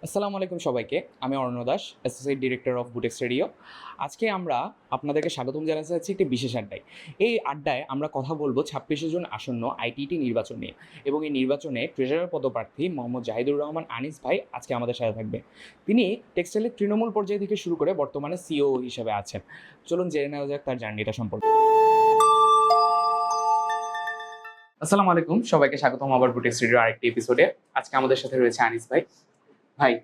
আসসালামু আলাইকুম সবাইকে। আমি Aranya Das, associate director of BUTEX radio. আজকে আমরা আপনাদেরকে স্বাগতম জানাতে চাচ্ছি একটি বিশেষ আড্ডায়। এই আড্ডায় আমরা কথা বলব ২৬শে জুন আসন্ন আইটিটি নির্বাচন নিয়ে, এবং এই নির্বাচনে ট্রেজারার পদপ্রার্থী মোহাম্মদ জাহিদুর রহমান আনিস ভাই আজকে আমাদের সাথে থাকবে। তিনি টেক্সটাইলের তৃণমূল পর্যায় থেকে শুরু করে বর্তমানে সিও হিসেবে আছেন। চলুন জেনে নেওয়া যাক তার জার্নিটা সম্পর্কে। আসসালামু আলাইকুম সবাইকে, স্বাগতম আবার বুটেক্স রেডিওর আরেকটি এপিসোডে। আজকে আমাদের সাথে রয়েছে আনিস ভাই। ভাই,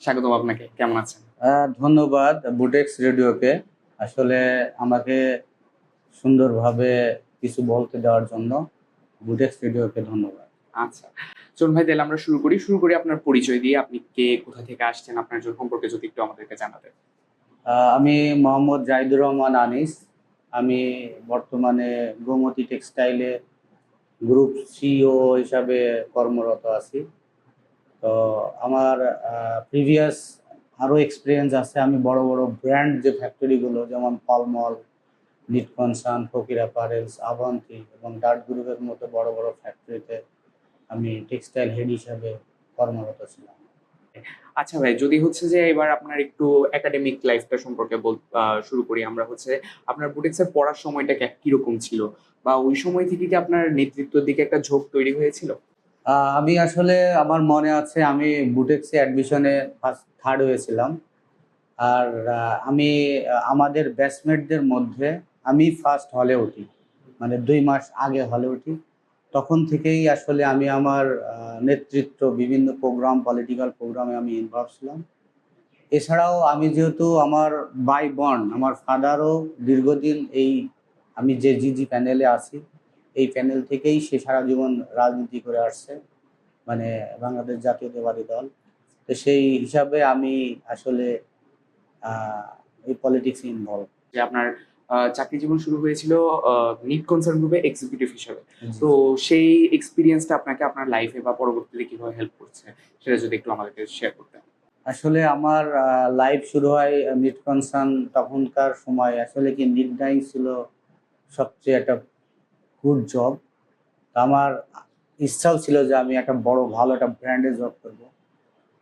স্বাগতম আপনাকে। কেমন আছেন? ধন্যবাদ বুটেক্স রেডিওকে আসলে আমাকে সুন্দরভাবে কিছু বলতে দেওয়ার জন্য বুটেক্স রেডিওকে ধন্যবাদ। আচ্ছা, চলুন ভাই, তাহলে আমরা শুরু করি আপনার পরিচয় দিয়ে। আপনি কে, কোথা থেকে আসছেন, আপনার সম্পর্কে যদি একটু আমাদেরকে জানাতেন। আমি মোহাম্মদ জাহিদুর রহমান আনিস। আমি বর্তমানে গোমতী টেক্সটাইলে গ্রুপ সিইও হিসাবে কর্মরত আছি। তো আমার প্রিভিয়াস আরও এক্সপিরিয়েন্স আছে। আমি বড় বড় ব্র্যান্ড যে ফ্যাক্টরিগুলো, যেমন পলমল, নিট কনসার্ন, ফকির অ্যাপারেলস, আভান্তি এবং ডার্ট গ্রুপের মতো বড় বড় ফ্যাক্টরিতে আমি টেক্সটাইল হেড হিসাবে কর্মরত ছিলাম। আচ্ছা ভাই, যদি হচ্ছে যে এবার আপনার একটু একাডেমিক লাইফটা সম্পর্কে শুরু করি আমরা। হচ্ছে আপনার বুটিক্সের পড়ার সময়টা কিরকম ছিল, বা ওই সময় থেকে কি আপনার নেতৃত্বের দিকে একটা ঝোঁক তৈরি হয়েছিল? আমি আসলে আমার মনে আছে আমি বুটেক্সে অ্যাডমিশনে ফার্স্ট থার্ড হয়েছিলাম। আর আমি আমাদের ব্যাচমেটদের মধ্যে আমি ফার্স্ট হলে উঠি, মানে ২ মাস আগে হলে উঠি। তখন থেকেই আসলে আমি আমার নেতৃত্ব বিভিন্ন প্রোগ্রাম, পলিটিক্যাল প্রোগ্রামে আমি ইনভলভ ছিলাম। এছাড়াও আমি যেহেতু আমার বাই বর্ন, আমার ফাদারও দীর্ঘদিন এই আমি যে জিজি প্যানেলে আছি, এই প্যানেল থেকেই সে সারা জীবন রাজনীতি করে আসছে, মানে বাংলাদেশ জাতীয়তাবাদী দল। তো সেই হিসাবে আমি আসলে এই পলিটিক্সে ইনভলভ। যে আপনার চাকরি জীবন শুরু হয়েছিল নিট কনসার্ন গ্রুপে এক্সিকিউটিভ হিসেবে। তো সেই এক্সপিরিয়েন্সটা আপনাকে আপনার লাইফে বা পরবর্তীতে কিভাবে হেল্প করছে, সেটা যদি একটু আমাদেরকে শেয়ার করতেন। আসলে আমার লাইফ শুরু হয় নিট কনসার্ন। তখনকার সময় আসলে কি নিট ডাইং ছিল সবচেয়ে একটা গুড জব। আমার ইচ্ছাও ছিল যে আমি একটা বড় ভালো একটা ব্র্যান্ডে জব করব।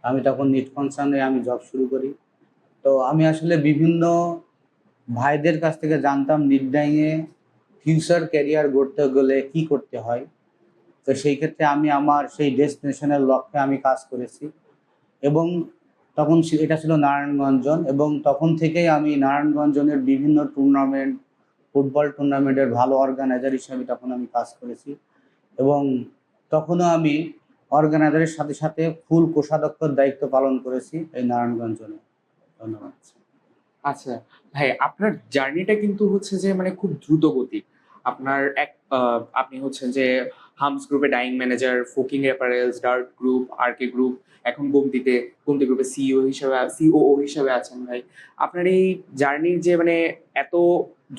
আমি তখন নিট কনসার্নে আমি জব শুরু করি। তো আমি আসলে বিভিন্ন ভাইদের কাছ থেকে জানতাম নিট ডাইংয়ে ফিউচার ক্যারিয়ার গড়তে গেলে কি করতে হয়। তো সেই ক্ষেত্রে আমি আমার সেই ডেস্টিনেশনের লক্ষ্যে আমি কাজ করেছি। এবং তখন এটা ছিল নারায়ণগঞ্জ জোন, এবং তখন থেকেই আমি নারায়ণগঞ্জ জোনের বিভিন্ন টুর্নামেন্ট, ফুটবল টুর্নামেন্টের ভালো অর্গানাইজার হিসাবে তখন আমি কাজ করেছি। এবং তখনও আমি অর্গানাইজারের সাথে সাথে ফুল কোষাধ্যক্ষর দায়িত্ব পালন করেছি এই নারায়ণগঞ্জ জোনে। ধন্যবাদ। আচ্ছা ভাই, আপনার জার্নিটা কিন্তু হচ্ছে যে মানে খুব দ্রুত গতি। আপনার আপনি হচ্ছেন যে হামস গ্রুপে dyeing manager, Fakir apparels, Dart group, RK group, এখন গোমতী গ্রুপে সিওও হিসেবে আছেন ভাই। আপনার এই জার্নির যে মানে এত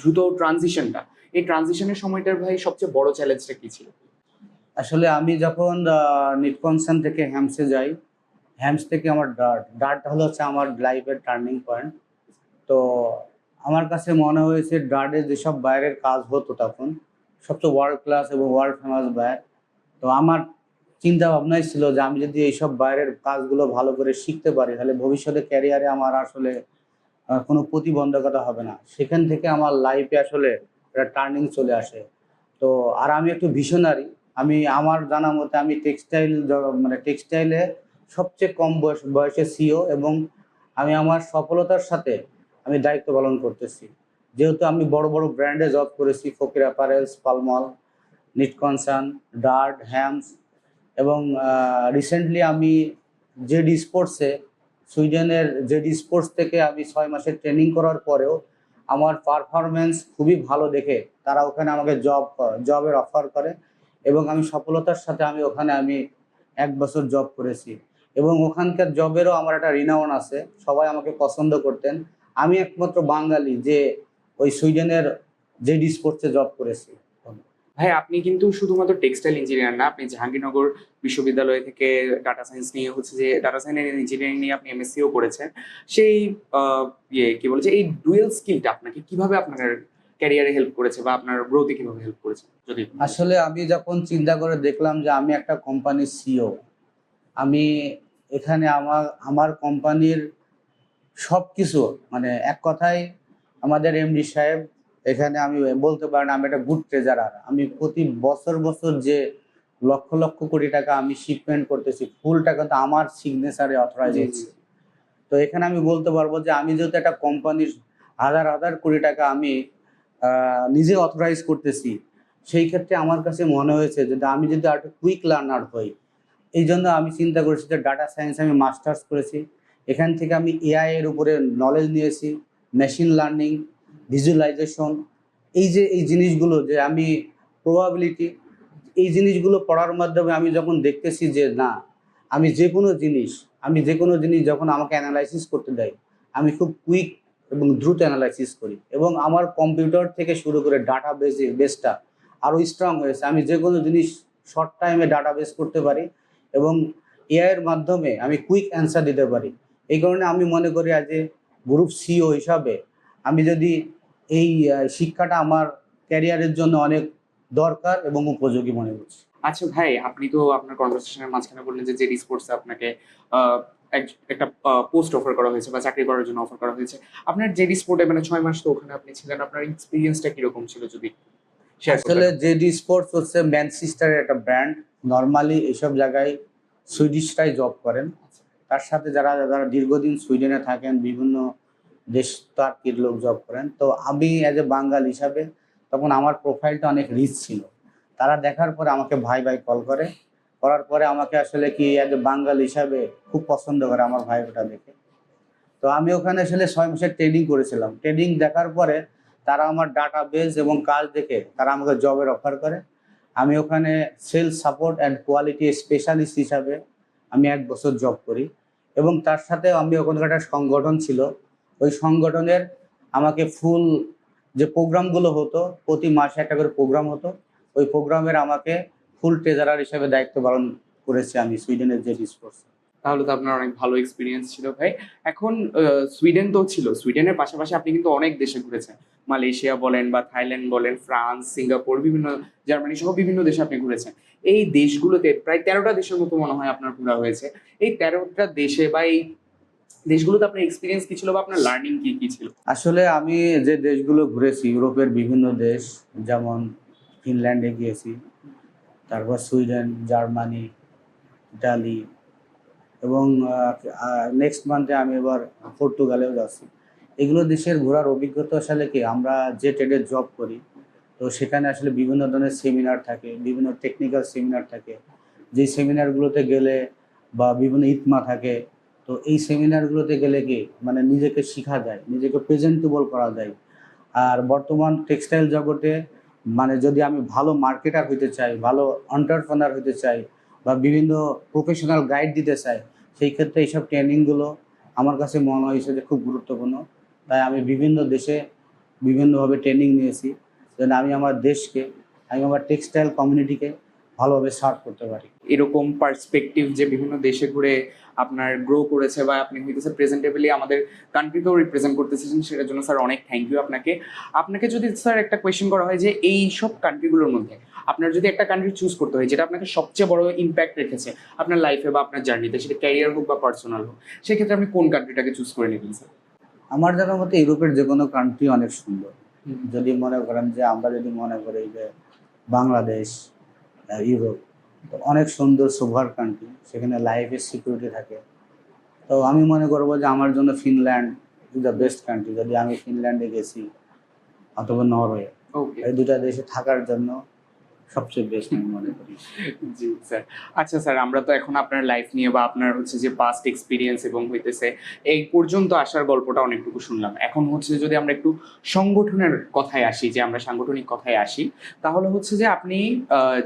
দ্রুত ট্রানজিশনটা, এই ট্রানজিশনের সময়টার ভাই সবচেয়ে বড় চ্যালেঞ্জটা কি ছিল? আসলে আমি যখন নিটকনসান থেকে হ্যামসে যাই, হ্যামস থেকে আমার ডার্ট হলো হচ্ছে আমার লাইফের টার্নিং পয়েন্ট। তো আমার কাছে মনে হয়েছে ডার্টে যেসব বাইরের কাজ হতো তখন সবচেয়ে ওয়ার্ল্ড ক্লাস এবং ওয়ার্ল্ড ফেমাস বাইর। তো আমার চিন্তা ভাবনাই ছিল যে আমি যদি এইসব বাইরের কাজগুলো ভালো করে শিখতে পারি, তাহলে ভবিষ্যতে ক্যারিয়ারে আমার আসলে কোনো প্রতিবন্ধকতা হবে না। সেখান থেকে আমার লাইফে আসলে একটা টার্নিং চলে আসে। তো আর আমি একটু ভিশনারি। আমি আমার জানা মতে আমি মানে টেক্সটাইলে সবচেয়ে কম বয়সে সিইও, এবং আমি আমার সফলতার সাথে আমি দায়িত্ব পালন করতেছি। যেহেতু আমি বড় বড় ব্র্যান্ডে জব করেছি, Fakir apparels, Palmal, knit concern, Dart, Hameem, এবং রিসেন্টলি আমি জেডি স্পোর্টসে, সুইডেনের জেডি স্পোর্টস থেকে আমি ৬ মাসের ট্রেনিং করার পরেও আমার পারফরমেন্স খুবই ভালো দেখে তারা ওখানে আমাকে জবের অফার করে, এবং আমি সফলতার সাথে ওখানে ১ বছর জব করেছি। এবং ওখানকার জবেরও আমার একটা রিনাউন আছে, সবাই আমাকে পছন্দ করতেন। আমি একমাত্র বাঙালি যে ওই সুইডেনের জেডি স্পোর্টসে জব করেছি। ভাই, আপনি কিন্তু শুধুমাত্র টেক্সটাইল ইঞ্জিনিয়ার না, আপনি জাহাঙ্গীরনগর বিশ্ববিদ্যালয় থেকে ডাটা সায়েন্স নিয়ে হচ্ছে যে ডাটা সায়েন্স ইঞ্জিনিয়ারিং নিয়ে আপনি এমএসসিও করেছেন। সেই কি বলছে, এই ডুয়েল স্কিলটা আপনাকে কিভাবে আপনার ক্যারিয়ারে হেল্প করেছে, বা আপনার গ্রোথে কিভাবে হেল্প করেছে যদি একটু বলেন? আসলে আমি যখন চিন্তা করে দেখলাম যে আমি একটা কোম্পানির সিইও, আমি এখানে আমার আমার কোম্পানির সব কিছু মানে এক কথায় আমাদের এমডি সাহেব, এখানে আমি বলতে পারেন আমি একটা গুড ট্রেজারার। আমি প্রতি বছর বছর যে লক্ষ লক্ষ কোটি টাকা আমি শিপমেন্ট করতেছি, ফুল টাকা তো আমার সিগনেচারে অথরাইজ জি জি। হচ্ছে। তো এখানে আমি বলতে পারবো যে আমি যেহেতু একটা কোম্পানির হাজার হাজার কোটি টাকা আমি নিজে অথরাইজ করতেছি, সেই ক্ষেত্রে আমার কাছে মনে হয়েছে যে আমি যদি আর একটু কুইক লার্নার হই, এই জন্য আমি চিন্তা করেছি যে ডাটা সায়েন্স আমি মাস্টার্স করেছি। এখান থেকে আমি এআই এর উপরে নলেজ নিয়েছি, মেশিন লার্নিং, ভিজুয়ালাইজেশন, এই যে এই জিনিসগুলো যে আমি প্রবাবিলিটি, এই জিনিসগুলো পড়ার মাধ্যমে আমি যখন দেখতেছি যে না, আমি যে কোনো জিনিস যখন আমাকে অ্যানালাইসিস করতে দেয়, আমি খুব কুইক এবং দ্রুত অ্যানালাইসিস করি, এবং আমার কম্পিউটার থেকে শুরু করে ডাটা বেসটা আরও স্ট্রং হয়েছে। আমি যে কোনো জিনিস শর্ট টাইমে ডাটা বেস করতে পারি এবং এআই এর মাধ্যমে আমি কুইক অ্যান্সার দিতে পারি। এই কারণে আমি মনে করি আজ গ্রুপ সিও হিসাবে আমি যদি এই শিক্ষাটা আমার ক্যারিয়ারের জন্য অনেক দরকার এবং উপযোগী মনে করছি। আচ্ছা ভাই, আপনি তো আপনার কনভারসেশনের মাঝখানে বললেন যে জেডি স্পোর্টসে আপনাকে আহ, একটা পোস্ট অফার করা হয়েছে বা চাকরি করার জন্য অফার করা হয়েছে। আপনার জেডি স্পোর্টে মানে 6 মাস তো ওখানে আপনি ছিলেন, আপনার এক্সপিরিয়েন্সটা কিরকম ছিল যদি শেয়ার করতেন? আসলে জেডি স্পোর্টস হচ্ছে ম্যানচেস্টারের একটা ব্র্যান্ড। নর্মালি এইসব জায়গায় সুইডিশরাই জব করেন। তার সাথে যারা যারা দীর্ঘদিন সুইডেনে থাকেন, বিভিন্ন দেশ তার্কির লোক জব করেন। তো আমি অ্যাজ এ বাঙালি হিসাবে তখন আমার প্রোফাইলটা অনেক রিচ ছিল। তারা দেখার পরে আমাকে ভাই ভাই কল করে, করার পরে আমাকে আসলে কি অ্যাজ এ বাঙালি হিসাবে খুব পছন্দ করে আমার ভাই ওটা দেখে। তো আমি ওখানে আসলে 6 মাসের ট্রেনিং করেছিলাম। ট্রেনিং দেখার পরে তারা আমার ডাটা বেস এবং কাজ দেখে তারা আমাকে জবের অফার করে। আমি ওখানে sales support and quality specialist হিসাবে আমি 1 বছর জব করি, এবং তার সাথে আমি ওখানকার একটা সংগঠন ছিল। ওই সংগঠনের আমাকে ফুল যে প্রোগ্রামগুলো হতো, প্রতি মাসে একটা করে প্রোগ্রাম হতো, ওই প্রোগ্রামের আমাকে ফুল ট্রেজারার হিসেবে দায়িত্ব পালন করেছি আমি সুইডেনের যে স্পোর্টস। তাহলে তো আপনার অনেক ভালো এক্সপিরিয়েন্স ছিল ভাই। এখন সুইডেন তো ছিল, সুইডেনের পাশাপাশি আপনি কিন্তু অনেক দেশে ঘুরেছেন। মালয়েশিয়া বলেন বা থাইল্যান্ড বলেন, ফ্রান্স, সিঙ্গাপুর, বিভিন্ন জার্মানি সহ বিভিন্ন দেশে আপনি ঘুরেছেন। এই দেশগুলোতে প্রায় 13টা দেশের মতো মনে হয় আপনার ঘোরা হয়েছে। এই 13টা দেশে বা এই দেশগুলোতে আপনার এক্সপিরিয়েন্স কি ছিল বা আপনার লার্নিং কি কি ছিল? আসলে আমি যে দেশগুলো ঘুরেছি, ইউরোপের বিভিন্ন দেশ, যেমন ফিনল্যান্ডে গিয়েছি, তারপর সুইডেন, জার্মানি, ইটালি, এবং নেক্সট মান্থে আমি এবার পর্তুগালেও যাচ্ছি। এগুলো দেশের ঘোরার অভিজ্ঞতা আসলে কি, আমরা যে ট্রেডে জব করি, তো সেখানে আসলে বিভিন্ন ধরনের সেমিনার থাকে, বিভিন্ন টেকনিক্যাল সেমিনার থাকে। যেই সেমিনারগুলোতে গেলে বা বিভিন্ন ইতমা থাকে, তো এই সেমিনারগুলোতে গেলে কি মানে নিজেকে শেখা যায়, নিজেকে প্রেজেন্টেবল করা যায়। আর বর্তমান টেক্সটাইল জগতে মানে যদি আমি ভালো মার্কেটার হইতে চাই, ভালো এন্টারপ্রেনার হইতে চাই, বা বিভিন্ন প্রফেশনাল গাইড দিতে চাই, সেই ক্ষেত্রে এইসব ট্রেনিংগুলো আমার কাছে মনে হয়েছে যে খুব গুরুত্বপূর্ণ। তাই আমি বিভিন্ন দেশে বিভিন্নভাবে ট্রেনিং নিয়েছি, যেন আমি আমার দেশকে, আমি আমার টেক্সটাইল কমিউনিটিকে ভালোভাবে সার্ভ করতে পারি। এরকম পার্সপেক্টিভ যে বিভিন্ন দেশে ঘুরে আপনার গ্রো করেছে বা আপনি হইতেছে প্রেজেন্টেবলি আমাদের কান্ট্রিকেও রিপ্রেজেন্ট করতেছেন, সেটার জন্য স্যার অনেক থ্যাংক ইউ আপনাকে। আপনাকে যদি স্যার একটা কোয়েশ্চেন করা হয় যে এই সব কান্ট্রিগুলোর মধ্যে আপনার যদি একটা কান্ট্রি চুজ করতে হয় যেটা আপনাকে সবচেয়ে বড় ইম্প্যাক্ট রেখেছে আপনার লাইফে বা আপনার জার্নিতে, সেটা ক্যারিয়ার হোক বা পার্সোনাল হোক, সেক্ষেত্রে আপনি কোন কান্ট্রিটাকে চুজ করে নেবেন স্যার? আমার জানার মতে ইউরোপের যে কোনো কান্ট্রি অনেক সুন্দর। যদি মনে করেন যে আমরা যদি মনে করি যে বাংলাদেশ, ইউরোপ, তো অনেক সুন্দর সোভার কান্ট্রি, সেখানে লাইফের সিকিউরিটি থাকে। তো আমি মনে করবো যে আমার জন্য Finland is the best country. যদি আমি ফিনল্যান্ডে গেছি অথবা নরওয়ে, ওকে। এই দুটা দেশে থাকার জন্য সবচেয়ে বেস্ট আমি মনে করি। জি স্যার। আচ্ছা স্যার, আমরা তো এখন আপনার লাইফ নিয়ে বা আপনার হচ্ছে যে পাস্ট এক্সপিরিয়েন্স এবং হইতেছে এই পর্যন্ত আসার গল্পটা অনেকটুকু শুনলাম। এখন হচ্ছে যদি আমরা একটু সংগঠনের কথায় আসি, যে আমরা সাংগঠনিক কথায় আসি, তাহলে হচ্ছে যে আপনি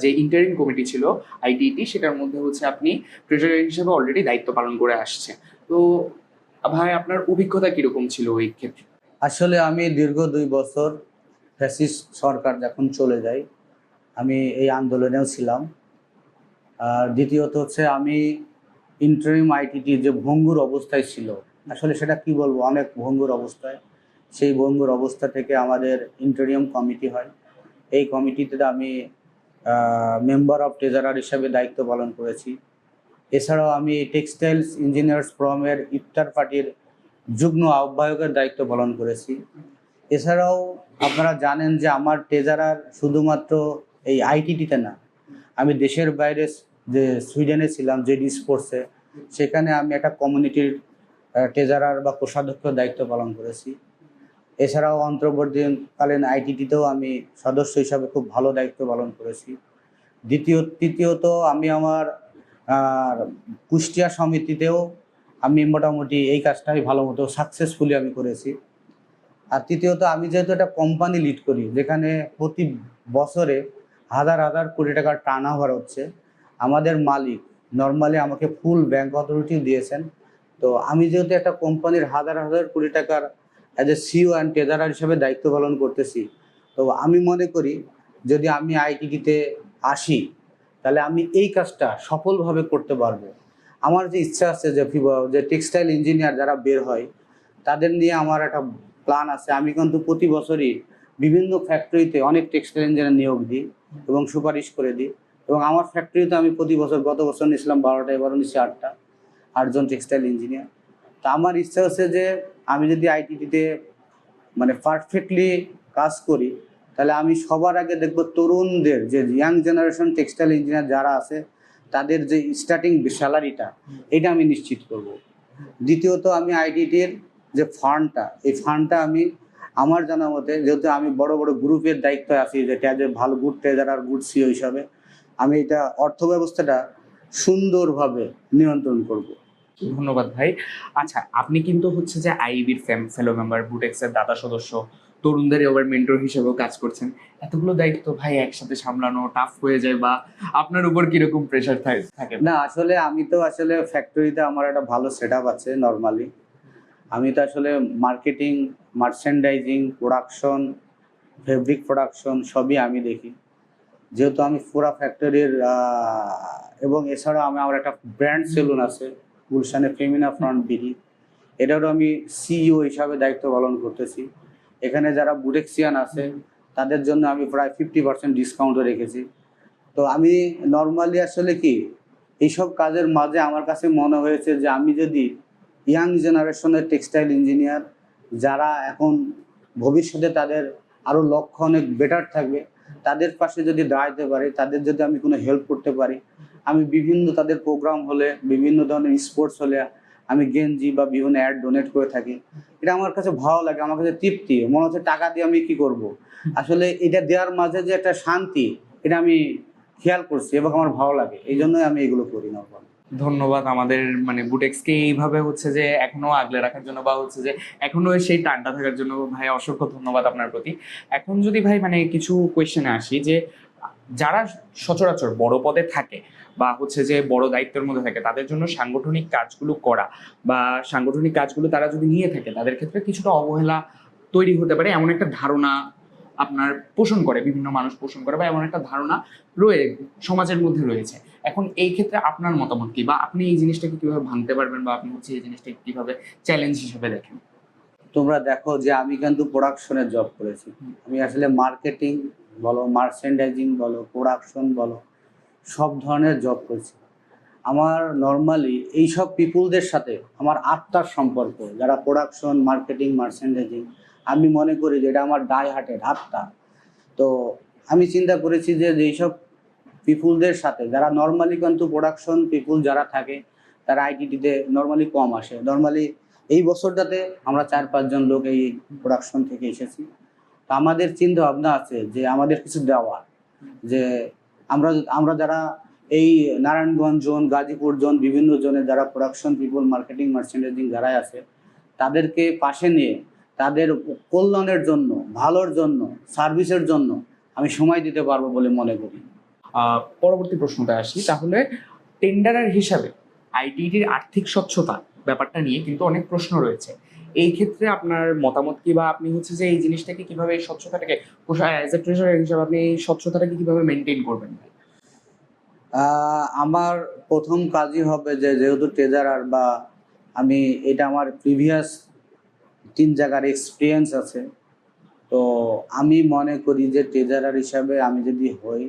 যে ইন্টারিম কমিটি ছিল আইটিটি, সেটার মধ্যে হচ্ছে আপনি ট্রেজারার হিসেবে অলরেডি দায়িত্ব পালন করে আসছেন। তো ভাই, আপনার অভিজ্ঞতা কিরকম ছিল ওই ক্ষেত্রে? আসলে আমি দীর্ঘ 2 বছর ফ্যাসিস্ট সরকার যখন চলে যায়, আমি এই আন্দোলনেও ছিলাম। আর দ্বিতীয়ত হচ্ছে আমি ইন্টারিম আইটিটি যে ভঙ্গুর অবস্থায় ছিল, আসলে সেটা কি বলবো, অনেক ভঙ্গুর অবস্থায়। সেই ভঙ্গুর অবস্থা থেকে আমাদের ইন্টারিম কমিটি হয়। এই কমিটিতে আমি মেম্বার অফ ট্রেজারার হিসাবে দায়িত্ব পালন করেছি। এছাড়াও আমি টেক্সটাইলস ইঞ্জিনিয়ার্স ফোরামের ইফতার পার্টির যুগ্ম আহ্বায়কের দায়িত্ব পালন করেছি। এছাড়াও আপনারা জানেন যে আমার ট্রেজারার শুধুমাত্র এই আইটিটিতে না, আমি দেশের বাইরে যে সুইডেনে ছিলাম জেডি স্পোর্টসে, সেখানে আমি একটা কমিউনিটির ট্রেজারার বা কোষাধ্যক্ষ দায়িত্ব পালন করেছি। এছাড়াও অন্তর্বর্তীকালীন আইটিটিতেও আমি সদস্য হিসাবে খুব ভালো দায়িত্ব পালন করেছি। তৃতীয়ত আমি আমার কুষ্টিয়া সমিতিতেও আমি মোটামুটি এই কাজটা আমি ভালো মতো সাকসেসফুলি আমি করেছি। আর তৃতীয়ত আমি যেহেতু একটা কোম্পানি লিড করি যেখানে প্রতি বছরে হাজার হাজার কোটি টাকার টার্ন ওভার হচ্ছে, আমাদের মালিক নর্মালি আমাকে ফুল ব্যাংক অথরিটি দিয়েছেন। তো আমি যেহেতু একটা কোম্পানির হাজার হাজার কোটি টাকার as a CEO and treasurer হিসেবে দায়িত্ব পালন করতেছি, তো আমি মনে করি যদি আমি আইটিটিতে আসি তাহলে আমি এই কাজটা সফলভাবে করতে পারবো। আমার যে ইচ্ছা আছে যে টেক্সটাইল ইঞ্জিনিয়ার যারা বের হয় তাদের নিয়ে আমার একটা প্ল্যান আছে। আমি কিন্তু প্রতি বছরই বিভিন্ন ফ্যাক্টরিতে অনেক টেক্সটাইল ইঞ্জিনিয়ার নিয়োগ দিই এবং সুপারিশ করে দিই, এবং আমার ফ্যাক্টরিতে আমি প্রতি বছর, গত বছর নিয়েছিলাম 12টা, এবারও নিচ্ছি 8জন টেক্সটাইল ইঞ্জিনিয়ার। তা আমার ইচ্ছা হচ্ছে যে আমি যদি আইটিটিতে মানে পারফেক্টলি কাজ করি তাহলে আমি সবার আগে দেখব তরুণদের, যে ইয়াং জেনারেশন টেক্সটাইল ইঞ্জিনিয়ার যারা আছে তাদের যে স্টার্টিং স্যালারিটা, এটা আমি নিশ্চিত করব। দ্বিতীয়ত আমি আইটিটির যে ফান্ডটা, এই ফান্ডটা আমি আমার জানা মতে, যেহেতু আমি বড় বড় গ্রুপের দায়িত্বে আছি, যে ভালো গুড ট্রেজার আর গুড সিও হিসাবে, আমি এটা অর্থ ব্যবস্থাটা সুন্দরভাবে নিয়ন্ত্রণ করব। ধন্যবাদ ভাই। আচ্ছা, আপনি কিন্তু হচ্ছে যে আইবির ফেলো মেম্বার, বুটেক্সের দাতা সদস্য, তরুণদের এবার মেন্টর হিসেবেও কাজ করছেন। এতগুলো দায়িত্ব ভাই একসাথে সামলানো টাফ হয়ে যায়, বা আপনার উপর কিরকম প্রেশার থাকে? না, আসলে আমি তো আসলে ফ্যাক্টরিতে আমার একটা ভালো সেট আপ আছে। নর্মালি আমি তো আসলে marketing, merchandising, production, fabric production সবই আমি দেখি। যেহেতু আমি পুরা ফ্যাক্টরির এবং এছাড়াও আমার একটা ব্র্যান্ড সেলুন আছে গুলশানে, ফেমিনা ফ্রন্ট বিডি, এটারও আমি সিইও হিসাবে দায়িত্ব পালন করতেছি। এখানে যারা বুটেক্সিয়ান আছে তাদের জন্য আমি প্রায় 50% ডিসকাউন্টও রেখেছি। তো আমি নর্মালি আসলে কি এইসব কাজের মাঝে আমার কাছে মনে হয়েছে যে আমি যদি ইয়াং জেনারেশনের টেক্সটাইল ইঞ্জিনিয়ার যারা এখন ভবিষ্যতে তাদের আরও লক্ষ্য অনেক বেটার থাকবে, তাদের পাশে যদি দাঁড়াতে পারি, তাদের যদি আমি কোনো হেল্প করতে পারি, আমি বিভিন্ন তাদের প্রোগ্রাম হলে, বিভিন্ন ধরনের স্পোর্টস হলে আমি গেঞ্জি বা বিভিন্ন অ্যাড ডোনেট করে থাকি। এটা আমার কাছে ভালো লাগে, আমার কাছে তৃপ্তি, মনে হচ্ছে টাকা দিয়ে আমি কি করব। আসলে এটা দেওয়ার মাঝে যে একটা শান্তি, এটা আমি খেয়াল করছি এবং আমার ভালো লাগে, এই জন্যই আমি এগুলো করি নর্মাল। ধন্যবাদ আমাদের মানে বুটেক্সকে এইভাবে হচ্ছে যে এখনো আগলে রাখার জন্য, বা হচ্ছে যে এখনো সেই টানটা থাকার জন্য ভাই অসংখ্য ধন্যবাদ আপনার প্রতি। এখন যদি ভাই মানে কিছু কোয়েশ্চেনে আসি, যে যারা সচরাচর বড় পদে থাকে বা হচ্ছে যে বড় দায়িত্বের মধ্যে থাকে, তাদের জন্য সাংগঠনিক কাজগুলো করা বা সাংগঠনিক কাজগুলো তারা যদি নিয়ে থাকে, তাদের ক্ষেত্রে কিছুটা অবহেলা তৈরি হতে পারে, এমন একটা ধারণা আপনার পোষণ করে, বিভিন্ন মানুষ পোষণ করে, বা এমন একটা ধারণা সমাজের মধ্যে রয়েছে। এখন এই ক্ষেত্রে আপনার মতামত কি, বা আপনি এই জিনিসটাকে কিভাবে ভাঙতে পারবেন, বা আপনি হচ্ছে এই জিনিসটাকে কিভাবে চ্যালেঞ্জ হিসেবে দেখেন? তোমরা দেখো যে আমি কিন্তু প্রোডাকশনের জব করেছি। আমি আসলে মার্কেটিং বলো, মার্চেন্ডাইজিং বলো, প্রোডাকশন বলো, সব ধরনের জব করেছি। আমার নর্মালি এইসব পিপুলদের সাথে আমার আত্মার সম্পর্ক, যারা প্রোডাকশন, মার্কেটিং, মার্চেন্ডাইজিং, আমি মনে করি যে এটা আমার ডাই হার্টেড আত্মা। তো আমি চিন্তা করেছি যে এইসব পিপুলদের সাথে, যারা নর্মালি কিন্তু প্রোডাকশন পিপুল যারা থাকে তারা আইটিটিতে নর্মালি কম আসে। নর্মালি এই বছরটাতে আমরা 4-5 জন লোক এই প্রোডাকশন থেকে এসেছি। তো আমাদের চিন্তা ভাবনা আছে যে আমাদের কিছু দেওয়ার, যে আমরা আমরা যারা এই নারায়ণগঞ্জ জোন, গাজীপুর জোন, বিভিন্ন জোনে যারা প্রোডাকশন পিপল, মার্কেটিং, মার্চেন্ডাইজিং যারাই আছে, তাদেরকে পাশে নিয়ে তাদের কল্যাণের জন্য, ভালোর জন্য, সার্ভিসের জন্য আমি সময় দিতে পারবো বলে মনে করি। পরবর্তী প্রশ্নটা আসি তাহলে। টেন্ডারার হিসাবে আইটিটির আর্থিক স্বচ্ছতা ব্যাপারটা নিয়ে কিন্তু অনেক প্রশ্ন রয়েছে। এই ক্ষেত্রে আপনার মতামত কি, বা আপনি হচ্ছে যে এই জিনিসটাকে কিভাবে, এই স্বচ্ছতাটাকে অ্যাজ এ ট্রেজারার হিসাবে আপনি এই স্বচ্ছতাটাকে কিভাবে মেনটেন করবেন? আমার প্রথম কাজই হবে যে যেহেতু ট্রেজারার, বা আমি এটা আমার প্রিভিয়াস 3 জায়গার এক্সপিরিয়েন্স আছে, তো আমি মনে করি যে ট্রেজারার হিসাবে আমি যদি হই,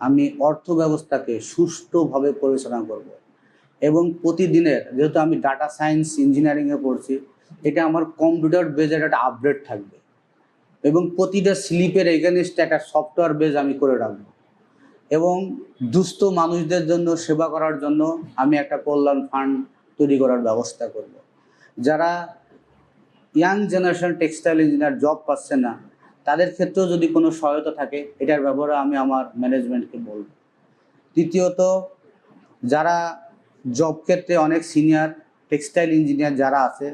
আমি অর্থ ব্যবস্থাকে সুষ্ঠুভাবে পরিচালনা করব। এবং প্রতিদিনের, যেহেতু আমি ডাটা সায়েন্স ইঞ্জিনিয়ারিংয়ে পড়ছি, এটা আমার কম্পিউটার বেজের একটা আপডেট থাকবে এবং প্রতিটা স্লিপের এগেনস্টে একটা সফটওয়্যার বেজ আমি করে রাখবো এবং দুস্থ মানুষদের জন্য সেবা করার জন্য আমি একটা কল্যাণ ফান্ড তৈরি করার ব্যবস্থা করব। যারা young generation textile engineer job পাচ্ছে না, তাদের ক্ষেত্রেও যদি কোনো সহায়তা থাকে, এটার ব্যাপারে আমি আমার ম্যানেজমেন্টকে বলব। তৃতীয়ত, যারা জব ক্ষেত্রে অনেক সিনিয়র টেক্সটাইল ইঞ্জিনিয়ার যারা আছে,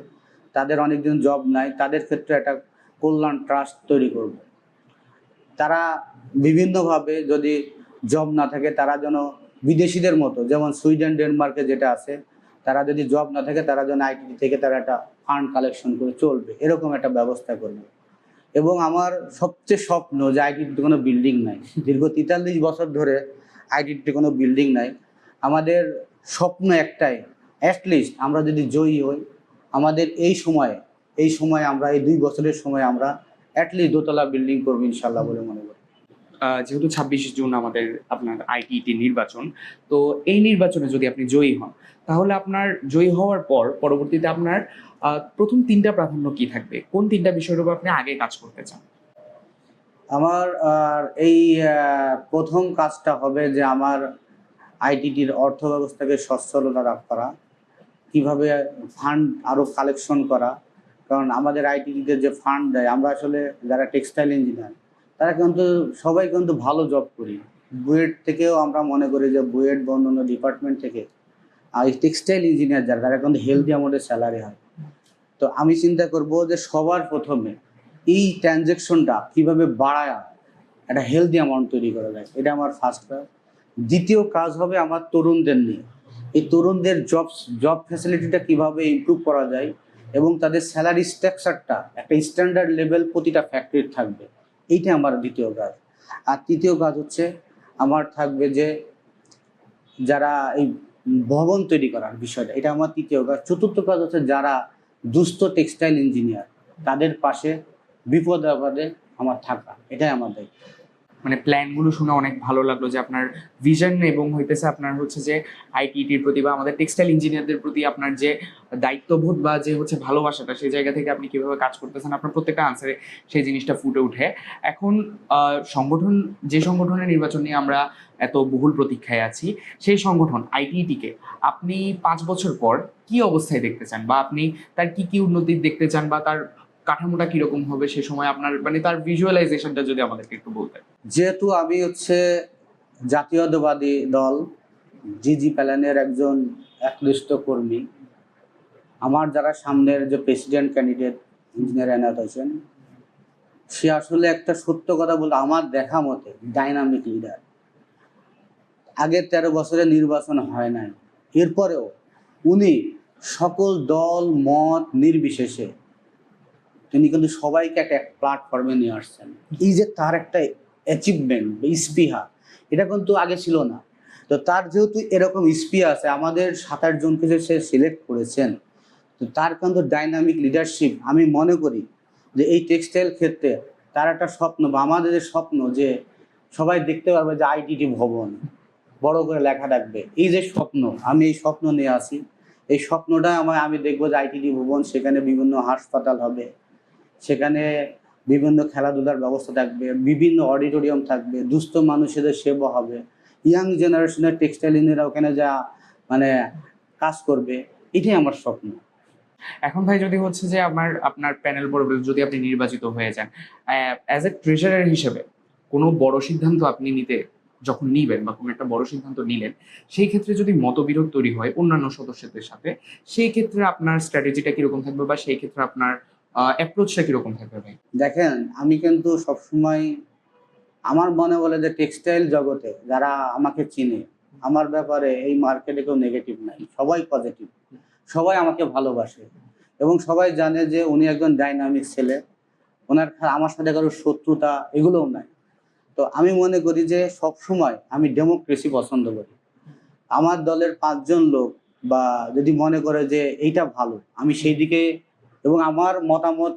তাদের অনেকজন জব নাই, তাদের ক্ষেত্রে একটা কল্যাণ ট্রাস্ট তৈরি করব। তারা বিভিন্নভাবে যদি জব না থাকে, তারা যেন বিদেশিদের মতো, যেমন সুইডেন ডেনমার্কে যেটা আছে, তারা যদি জব না থাকে, তারা যেন আইটি থেকে তারা একটা ফান্ড কালেকশন করে চলবে, এরকম একটা ব্যবস্থা করবে। এবং আমার সবচেয়ে স্বপ্ন যে আইটিতে কোনো বিল্ডিং নাই, দীর্ঘ 43 বছর ধরে আইটিতে কোনো বিল্ডিং নাই। আমাদের স্বপ্ন একটাই, অ্যাটলিস্ট আমরা যদি জয়ী হই, আমাদের এই সময়ে আমরা এই 2 বছরের সময় আমরা অ্যাটলিস্ট দোতলা বিল্ডিং করবো ইনশাল্লাহ বলে মনে করি। যেহেতু 26 জুন আমাদের আপনার আইটিটি নির্বাচন, তো এই নির্বাচনে যদি আপনি জয়ী হন, তাহলে আপনার জয়ী হওয়ার পর পরবর্তীতে আপনার প্রথম 3টা প্রাধান্য কি থাকবে? কোন 3টা বিষয়ের উপর আপনি আগে কাজ করতে চান? আমার এই প্রথম কাজটা হবে যে আমার আইটিটির অর্থ ব্যবস্থাকে সচ্ছলতা করা, কিভাবে ফান্ড আরও কালেকশন করা। কারণ আমাদের আইটিতে যে ফান্ড দেয়, আমরা আসলে যারা টেক্সটাইল ইঞ্জিনিয়ার, তারা কিন্তু সবাই কিন্তু ভালো জব করি। বুয়েট থেকেও আমরা মনে করি যে বুয়েট বা অন্যান্য ডিপার্টমেন্ট থেকে আর এই টেক্সটাইল ইঞ্জিনিয়ার যারা, তারা কিন্তু হেলদি আমাদের স্যালারি হয়। তো আমি চিন্তা করব যে সবার প্রথমে এই ট্রানজ্যাকশনটা কিভাবে বাড়ায় একটা হেলদি অ্যামাউন্ট তৈরি করা যায়, এটা আমার ফার্স্ট কাজ। দ্বিতীয় কাজ হবে আমার তরুণদের নিয়ে, এই তরুণদের জব ফ্যাসিলিটিটা কিভাবে ইমপ্রুভ করা যায় এবং তাদের স্যালারি স্ট্রাকচারটা একটা স্ট্যান্ডার্ড লেভেল প্রতিটা ফ্যাক্টরির থাকবে, এইটা আমার দ্বিতীয় কাজ। আর তৃতীয় কাজ হচ্ছে আমার থাকবে যে যারা এই ভবন তৈরি করার বিষয়টা, এটা আমার তৃতীয় কাজ। চতুর্থ কাজ হচ্ছে যারা দুস্থ টেক্সটাইল ইঞ্জিনিয়ার, তাদের পাশে বিপদে আপদে আমার থাকা, এটাই আমার দায়িত্ব। মানে প্ল্যানগুলো শুনে অনেক ভালো লাগলো যে আপনার ভিশন এবং হইতেছে আপনার হচ্ছে যে আইটিটির প্রতি বা আমাদের টেক্সটাইল ইঞ্জিনিয়ারদের প্রতি আপনার যে দায়িত্ববোধ বা যে হচ্ছে ভালোবাসাটা, সেই জায়গা থেকে আপনি কিভাবে কাজ করতেছেন, আপনার প্রত্যেকটা আনসারে সেই জিনিসটা ফুটে ওঠে। এখন যে সংগঠনের নির্বাচন নিয়ে আমরা এত বহুল প্রতীক্ষায় আছি, সেই সংগঠন আইটিটিকে আপনি 5 বছর পর কি অবস্থায় দেখতে চান, বা আপনি তার কি কি উন্নতি দেখতে চান, বা তার কাঠামোটা কিরকম হবে সে সময়, আপনার মানে তার ভিজুয়ালাইজেশনটা যদি আমাদেরকে একটু বলতেন। যেহেতু আমি হচ্ছে জাতীয়তাবাদী দল জিজি প্যালানের একজন একনিষ্ঠ কর্মী, আমার যারা সামনের যে president candidate engineer Enayet Hossain, সে আসলে একটা সত্য কথা বলতে আমার দেখা মতে ডাইনামিক লিডার। আগের 13 বছরে নির্বাচন হয় নাই, এরপরেও উনি সকল দল মত নির্বিশেষে তিনি কিন্তু সবাইকে একটা প্ল্যাটফর্মে নিয়ে আসছেন। এই যে তার একটা অ্যাচিভমেন্ট বা স্পৃহা, এটা কিন্তু আগে ছিল না। তো তার যেহেতু এরকম স্পৃহা আছে, আমাদের 7-8 জনকে যে সে সিলেক্ট করেছেন, তো তার কিন্তু ডাইনামিক লিডারশিপ, আমি মনে করি যে এই টেক্সটাইল ক্ষেত্রে তার একটা স্বপ্ন বা আমাদের যে স্বপ্ন যে সবাই দেখতে পারবে যে আইটিটি ভবন বড় করে লেখা থাকবে, এই যে স্বপ্ন, আমি এই স্বপ্ন নিয়ে আসি। এই স্বপ্নটা আমি দেখবো যে আইটিটি ভবন, সেখানে বিভিন্ন হাসপাতাল হবে, সেখানে বিভিন্ন খেলাধুলার ব্যবস্থা থাকবে, বিভিন্ন অডিটোরিয়াম থাকবে, দুস্থ মানুষদের সেবা হবে, ইয়াং জেনারেশনের টেক্সটাইল ইঞ্জিনিয়াররা ওখানে যা মানে কাজ করবে, এটাই আমার স্বপ্ন। এখন ভাই যদি হচ্ছে যে আপনার প্যানেল বোর্ডে যদি আপনি নির্বাচিত হয়ে যান, অ্যাজ এ ট্রেজারার হিসেবে কোনো বড় সিদ্ধান্ত আপনি যখন নিবেন বা কোনো একটা বড় সিদ্ধান্ত নিলেন, সেই ক্ষেত্রে যদি মতবিরোধ তৈরি হয় অন্যান্য সদস্যদের সাথে, সেই ক্ষেত্রে আপনার স্ট্র্যাটেজিটা কিরকম থাকবে, বা সেই ক্ষেত্রে আপনার অ্যাপ্রোচটা কিরকম থাকবে ভাই? দেখেন, আমি কিন্তু সবসময় আমার মনে বলে যে টেক্সটাইল জগতে যারা আমাকে চিনে, আমার ব্যাপারে এই মার্কেটে কেউ নেগেটিভ নাই, সবাই পজিটিভ, সবাই আমাকে ভালোবাসে এবং সবাই জানে যে উনি একজন ডাইনামিক ছেলে, আমার সাথে কারো শত্রুতা এগুলোও নাই। তো আমি মনে করি যে সব সময় আমি ডেমোক্রেসি পছন্দ করি। আমার দলের 5 জন লোক বা যদি মনে করে যে এইটা ভালো, আমি সেই দিকে, এবং আমার মতামত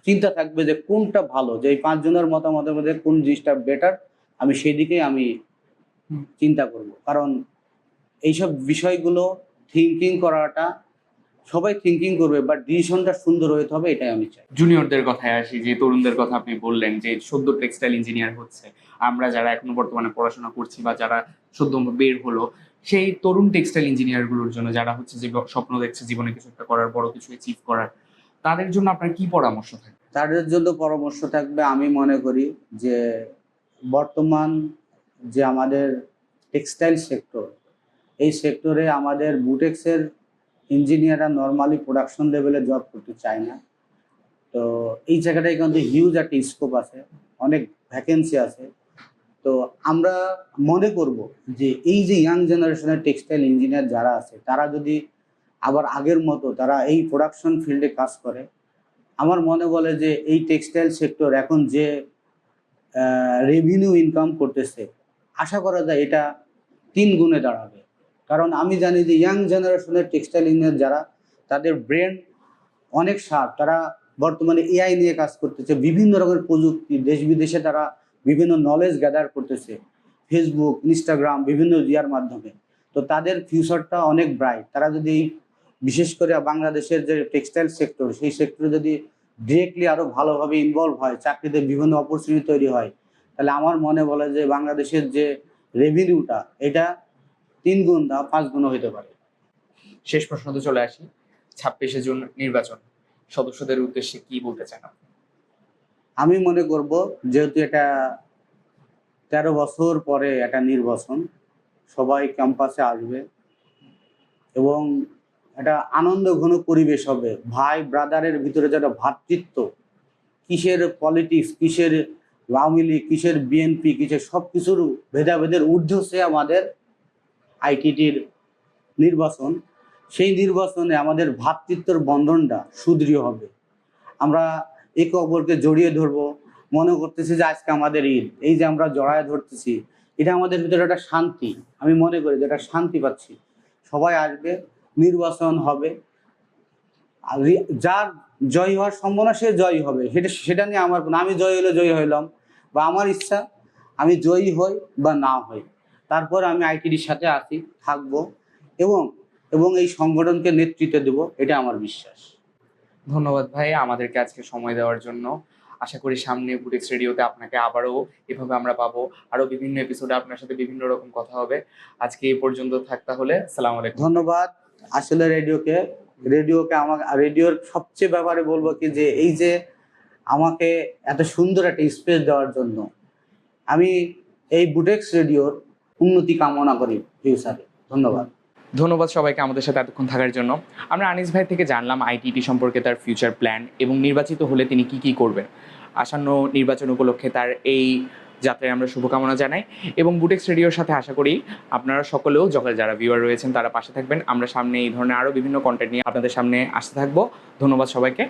চিন্তা থাকবে যে কোনটা ভালো, যে এই 5 জনের মতামতের মধ্যে কোন জিনিসটা বেটার, আমি সেই দিকেই আমি চিন্তা করব। কারণ এইসব বিষয়গুলো থিঙ্কিং করাটা, সবাই থিঙ্কিং করবে, বাট ডিসিশনটা সুন্দর হতে হবে, এটাই আমি চাই। জুনিয়রদের কথায় আসি, যে তরুণদের কথা আপনি বললেন যে সদ্য টেক্সটাইল ইঞ্জিনিয়ার হচ্ছে, আমরা যারা এখনো বর্তমানে পড়াশোনা করছি বা যারা সদ্য বের হলো, সেই তরুণ টেক্সটাইল ইঞ্জিনিয়ার গুলোর জন্য, যারা হচ্ছে যে স্বপ্ন দেখছে জীবনে কিছু একটা করার, বড় কিছু অ্যাচিভ করার, তাদের জন্য আপনার কি পরামর্শ থাকে? তাদের জন্য পরামর্শ থাকবে, আমি মনে করি যে বর্তমান যে আমাদের টেক্সটাইল সেক্টর, এই সেক্টরে আমাদের বুটেক্সের ইঞ্জিনিয়াররা নর্মালি প্রোডাকশন লেভেলে জব করতে চায় না। তো এই জায়গাটায় কিন্তু হিউজ একটা স্কোপ আছে, অনেক ভ্যাকেন্সি আছে। তো আমরা মনে করব যে এই যে ইয়াং জেনারেশনের টেক্সটাইল ইঞ্জিনিয়ার যারা আছে, তারা যদি আবার আগের মতো তারা এই প্রোডাকশন ফিল্ডে কাজ করে, আমার মনে বলে যে এই টেক্সটাইল সেক্টর এখন যে রেভিনিউ ইনকাম করতেছে, আশা করা যায় এটা 3 গুণে দাঁড়াবে। কারণ আমি জানি যে ইয়াং জেনারেশনের টেক্সটাইল ইঞ্জিনিয়ার যারা, তাদের ব্রেন অনেক শার্প, তারা বর্তমানে এআই নিয়ে কাজ করতেছে, বিভিন্ন রকমের প্রযুক্তি দেশ বিদেশে তারা বিভিন্ন নলেজ গ্যাদার করতেছে, ফেসবুক, ইনস্টাগ্রাম, বিভিন্ন ইয়ার মাধ্যমে। তো তাদের ফিউচারটা অনেক ব্রাইট। তারা যদি বিশেষ করে বাংলাদেশের যে টেক্সটাইল সেক্টর, সেই সেক্টরে যদি ডিরেক্টলি আরও ভালোভাবে ইনভলভ হয়, চাকরিতে বিভিন্ন অপরচুনিটি তৈরি হয়, তাহলে আমার মনে বলে যে বাংলাদেশের যে রেভিনিউটা, এটা 3 গুণ বা 5 গুণও হতে পারে। শেষ প্রশ্নতে চলে আসি, 26শে জুন নির্বাচন, সদস্যদের উদ্দেশ্যে কি বলতে চান আপনি? আমি মনে করব যেহেতু এটা 13 বছর পরে একটা নির্বাচন, সবাই ক্যাম্পাসে আসবে এবং একটা আনন্দ ঘন পরিবেশ হবে। ভাই ব্রাদারের ভিতরে যেটা ভ্রাতৃত্ব, কিসের পলিটিক্স, কিসের আওয়ামী লীগ, কিসের বিএনপি, কিসের সব কিছুর ভেদাভেদের ঊর্ধ্বে হচ্ছে আমাদের আইটিটির নির্বাচন। সেই নির্বাচনে আমাদের ভ্রাতৃত্বের বন্ধনটা সুদৃঢ় হবে। আমরা একে অপরকে জড়িয়ে ধরবো, মনে করতেছি যে আজকে আমাদের ঈদ, এই যে আমরা জড়ায় ধরতেছি, এটা আমাদের ভিতরে একটা শান্তি, আমি মনে করি যে একটা শান্তি পাচ্ছি। সবাই আসবে, নির্বাচন হবে, আর যার জয় হওয়ার সম্ভাবনা সে জয়ী হবে, সেটা নিয়ে আমার কোনো, আমি জয়ী হলে জয়ী হইলাম, বা আমার ইচ্ছা আমি জয়ী হই বা না হই, তারপর আমি আইটিডির সাথে আছি, থাকবো এবং এবং এই সংগঠনকে নেতৃত্ব দেব, এটা আমার বিশ্বাস। ধন্যবাদ ভাই আমাদেরকে আজকে সময় দেওয়ার জন্য। আশা করি সামনে বুটেক্স রেডিওতে আপনাকে আবারও এভাবে আমরা পাবো, আরো বিভিন্ন এপিসোডে আপনার সাথে বিভিন্ন রকম কথা হবে। আজকে এই পর্যন্ত থাকতে হলে আসসালামু আলাইকুম। ধন্যবাদ। আসলে রেডিওকে আমাকে, রেডিওর সবচেয়ে ব্যাপারে বলবো কি যে এই যে আমাকে এত সুন্দর একটা স্পেস দেওয়ার জন্য, আমি এই বুটেক্স রেডিওর উন্নতি কামনা করি ফিউচারে। ধন্যবাদ। ধন্যবাদ সবাইকে আমাদের সাথে এতক্ষণ থাকার জন্য। আমরা আনিস ভাই থেকে জানলাম আইটিটি সম্পর্কে, তার ফিউচার প্ল্যান এবং নির্বাচিত হলে তিনি কি কি করবেন। আসন্ন নির্বাচন উপলক্ষে তার এই যাত্রায় আমরা শুভকামনা জানাই এবং বুটেক্স রেডিওর সাথে আশা করি আপনারা সকলেও, যখন যারা ভিউয়ার রয়েছেন তারা পাশে থাকবেন। আমরা সামনে এই ধরনের আরও বিভিন্ন কন্টেন্ট নিয়ে আপনাদের সামনে আসতে থাকবো। ধন্যবাদ সবাইকে।